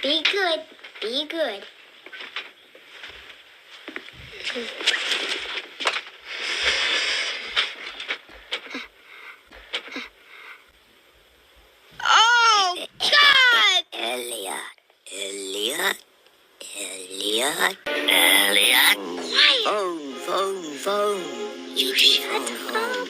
Be good. Be good. Oh, God! Elliot. Quiet. Phone. You shut the phone.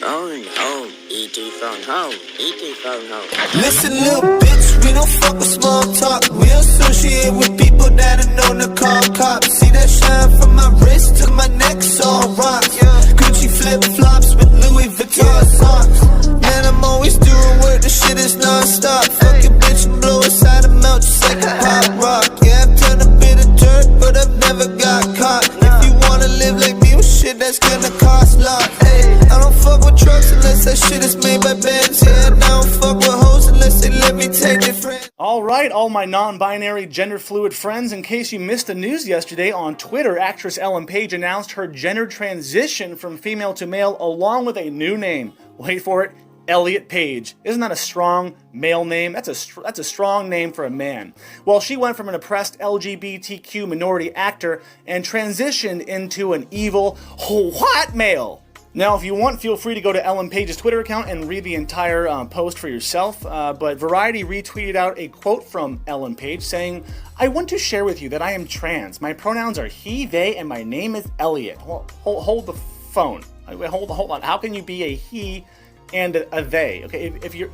Phone home. E.T. phone home. E.T. phone home. Listen, little bitch, we don't fuck with small talk. We associate with people that are known to call cops. See that shine from my wrist to my neck's all rocks. Gucci flip-flops with Louis Vuitton socks. Man, I'm always doing work, the shit is non-stop. Fuck your bitch and blow inside her mouth just like a pop rock. Yeah, I've done a bit of dirt, but I've never got caught. If you wanna live like me, well, shit, that's gonna cost lots. Hey, I don't fuck with trucks unless that shit is made by Benz. Yeah, I don't fuck with hoes unless they let me take their friends. All right, all my non-binary, gender-fluid friends, in case you missed the news yesterday, on Twitter, actress Ellen Page announced her gender transition from female to male along with a new name. Wait for it, Elliot Page. Isn't that a strong male name? That's a strong name for a man. Well, she went from an oppressed LGBTQ minority actor and transitioned into an evil white male. Now, if you want, feel free to go to Ellen Page's Twitter account and read the entire post for yourself, but Variety retweeted out a quote from Ellen Page saying, "I want to share with you that I am trans. My pronouns are he, they, and my name is Elliot." Hold the phone. Hold on. How can you be a he and a they? Okay, if you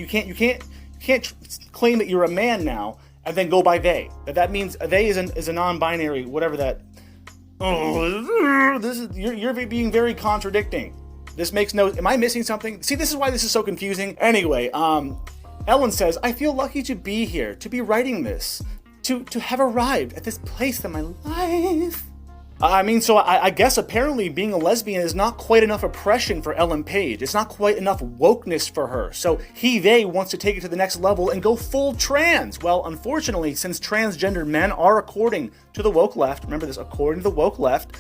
can't claim that you're a man now and then go by they. That means a they is a non-binary, whatever that. Oh, you're being very contradicting. This makes no. Am I missing something? See, this is why this is so confusing. Anyway, Ellen says, "I feel lucky to be here, to be writing this, to have arrived at this place in my life." I guess apparently being a lesbian is not quite enough oppression for Ellen Page. It's not quite enough wokeness for her. So they wants to take it to the next level and go full trans. Well, unfortunately, since transgender men are, according to the woke left, remember this, according to the woke left,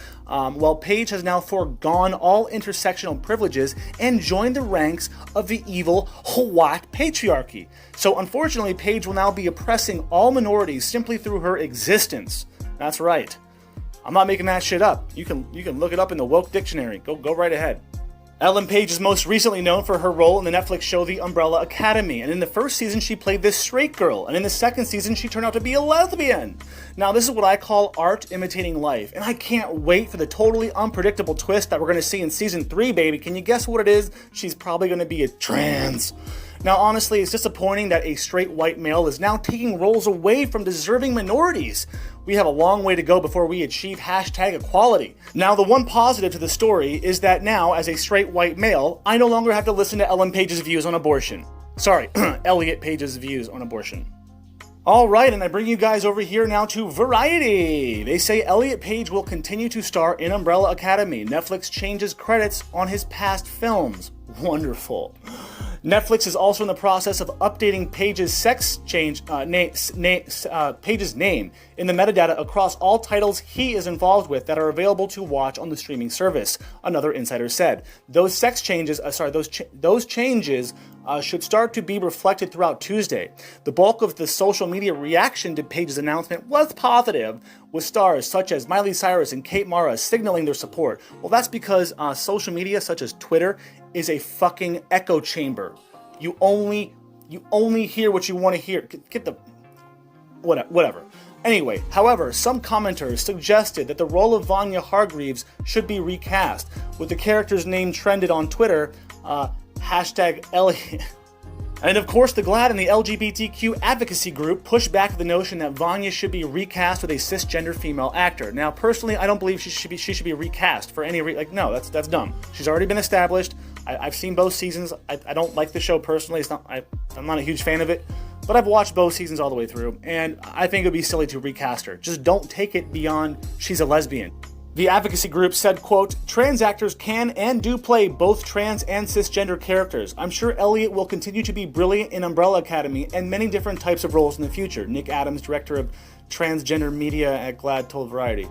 Page has now foregone all intersectional privileges and joined the ranks of the evil white patriarchy. So unfortunately, Page will now be oppressing all minorities simply through her existence. That's right. I'm not making that shit up. You can look it up in the woke dictionary. Go right ahead. Ellen Page is most recently known for her role in the Netflix show The Umbrella Academy, and in the first season she played this straight girl, and in the second season she turned out to be a lesbian. Now this is what I call art imitating life, and I can't wait for the totally unpredictable twist that we're going to see in season 3, baby. Can you guess what it is? She's probably going to be a trans. Now, honestly, it's disappointing that a straight white male is now taking roles away from deserving minorities. We have a long way to go before we achieve #equality. Now, the one positive to the story is that now, as a straight white male, I no longer have to listen to Ellen Page's views on abortion. Sorry, Elliot Page's views on abortion. All right, and I bring you guys over here now to Variety. They say Elliot Page will continue to star in Umbrella Academy. Netflix changes credits on his past films. Wonderful. Netflix is also in the process of updating Page's Page's name in the metadata across all titles he is involved with that are available to watch on the streaming service. Another insider said those changes should start to be reflected throughout Tuesday. The bulk of the social media reaction to Page's announcement was positive, with stars such as Miley Cyrus and Kate Mara signaling their support. Well, that's because social media such as Twitter is a fucking echo chamber. You only hear what you want to hear. Get the whatever. Anyway, however, some commenters suggested that the role of Vanya Hargreaves should be recast, with the character's name trended on Twitter, #Elliot. And of course, the GLAAD and the LGBTQ advocacy group pushed back the notion that Vanya should be recast with a cisgender female actor. Now, personally, I don't believe she should be recast for any no, that's dumb. She's already been established. I've seen both seasons. I don't like the show personally. I'm not a huge fan of it, but I've watched both seasons all the way through, and I think it would be silly to recast her. Just don't take it beyond she's a lesbian. The advocacy group said, quote, "Trans actors can and do play both trans and cisgender characters. I'm sure Elliot will continue to be brilliant in Umbrella Academy and many different types of roles in the future." Nick Adams, director of transgender media at GLAAD, told Variety.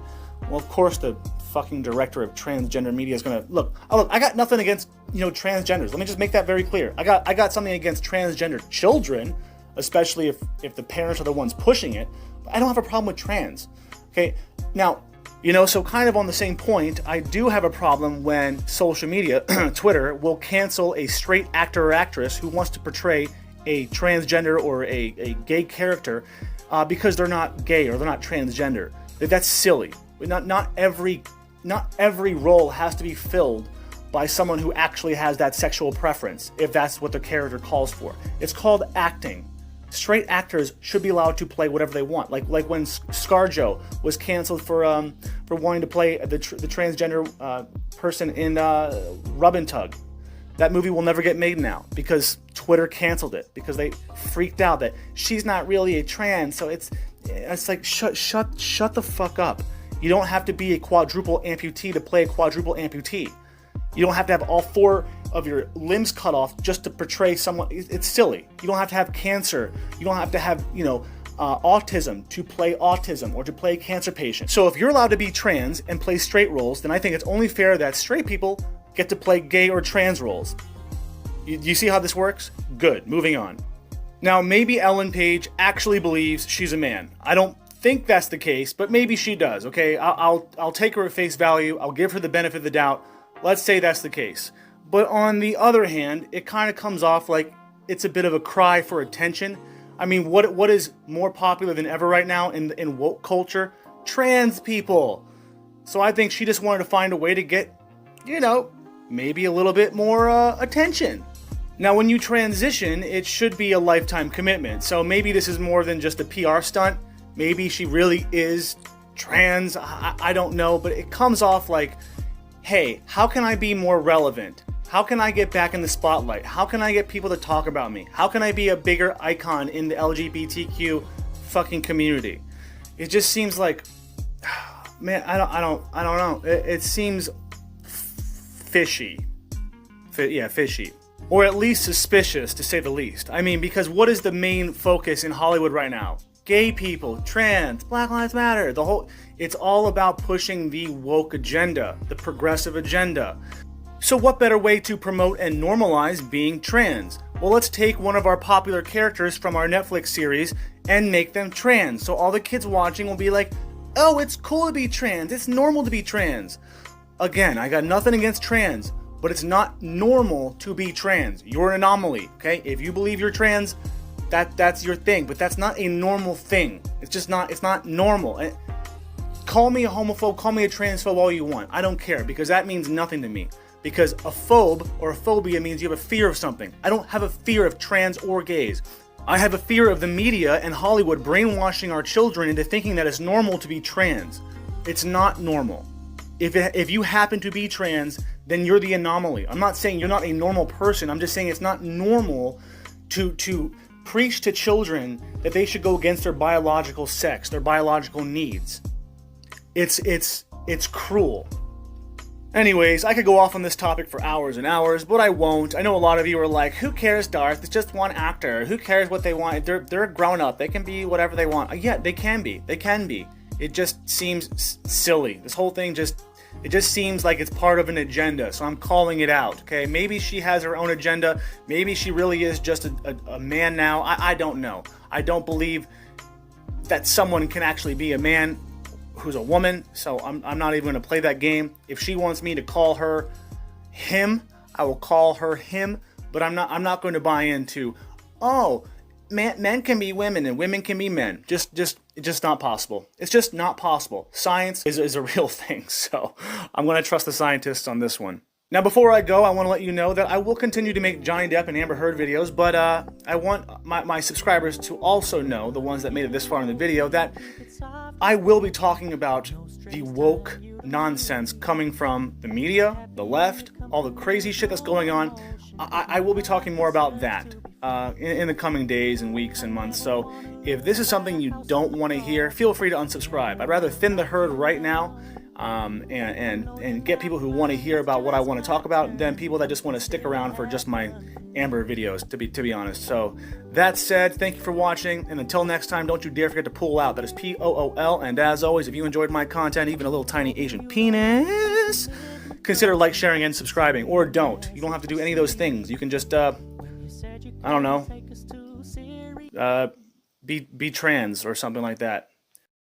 Well, of course the fucking director of transgender media is gonna look. I got nothing against transgenders. Let me just make that very clear. I got something against transgender children. especially if the parents are the ones pushing it. But I don't have a problem with trans. Okay, now, so kind of on the same point, I do have a problem when social media, Twitter, will cancel a straight actor or actress who wants to portray a transgender or a gay character because they're not gay or they're not transgender. That's silly. Not every role has to be filled by someone who actually has that sexual preference, if that's what the character calls for. It's called acting. Straight actors should be allowed to play whatever they want. Like when ScarJo was canceled for wanting to play the transgender person in Rub and Tug. That movie will never get made now because Twitter canceled it because they freaked out that she's not really a trans. So it's like shut the fuck up. You don't have to be a quadruple amputee to play a quadruple amputee. You don't have to have all 4 of your limbs cut off just to portray someone. It's silly. You don't have to have cancer. You don't have to have, autism to play autism or to play a cancer patient. So if you're allowed to be trans and play straight roles, then I think it's only fair that straight people get to play gay or trans roles. You see how this works? Good. Moving on. Now, maybe Ellen Page actually believes she's a man. I don't think that's the case, but maybe she does, okay? I'll take her at face value. I'll give her the benefit of the doubt. Let's say that's the case. But on the other hand, it kind of comes off like it's a bit of a cry for attention. I mean, what is more popular than ever right now in woke culture? Trans people. So I think she just wanted to find a way to get, maybe a little bit more attention. Now, when you transition, it should be a lifetime commitment. So maybe this is more than just a PR stunt. Maybe she really is trans. I don't know, but it comes off like, hey, how can I be more relevant? How can I get back in the spotlight? How can I get people to talk about me? How can I be a bigger icon in the LGBTQ fucking community? It just seems like, man, I don't know. It seems fishy. Fishy. Or at least suspicious, to say the least. I mean, because what is the main focus in Hollywood right now? Gay people, trans, Black Lives Matter, it's all about pushing the woke agenda, the progressive agenda. So what better way to promote and normalize being trans? Well, let's take one of our popular characters from our Netflix series and make them trans. So all the kids watching will be like, oh, it's cool to be trans, it's normal to be trans. Again, I got nothing against trans, but it's not normal to be trans. You're an anomaly, okay? If you believe you're trans, that's your thing, but that's not a normal thing. It's not normal. Call me a homophobe, call me a transphobe all you want. I don't care, because that means nothing to me. Because a phobe or a phobia means you have a fear of something. I don't have a fear of trans or gays. I have a fear of the media and Hollywood brainwashing our children into thinking that it's normal to be trans. It's not normal. If you happen to be trans, then you're the anomaly. I'm not saying you're not a normal person. I'm just saying it's not normal to preach to children that they should go against their biological sex, their biological needs. It's cruel. Anyways, I could go off on this topic for hours and hours, but I won't. I know a lot of you are like, who cares, Darth? It's just one actor. Who cares what they want? They're grown up. They can be whatever they want. Yeah, they can be. They can be. It just seems silly. This whole thing just seems like it's part of an agenda, so I'm calling it out, okay? Maybe she has her own agenda. Maybe she really is just a man now. I don't know. I don't believe that someone can actually be a man who's a woman, so I'm not even going to play that game. If she wants me to call her him, I will call her him, but I'm not going to buy into, men can be women and women can be men. It's just not possible. It's just not possible. Science is a real thing, so I'm going to trust the scientists on this one. Now, before I go, I want to let you know that I will continue to make Johnny Depp and Amber Heard videos, but I want my subscribers to also know, the ones that made it this far in the video, that I will be talking about the woke nonsense coming from the media, the left, all the crazy shit that's going on. I will be talking more about that in the coming days and weeks and months. So if this is something you don't want to hear, feel free to unsubscribe. I'd rather thin the herd right now and get people who want to hear about what I want to talk about than people that just want to stick around for just my Amber videos, to be honest. So that said, thank you for watching, and until next time, don't you dare forget to pull out. That is POOL, and as always, if you enjoyed my content, even a little tiny Asian penis, consider like, sharing, and subscribing, or don't. You don't have to do any of those things. You can just, I don't know, be trans or something like that.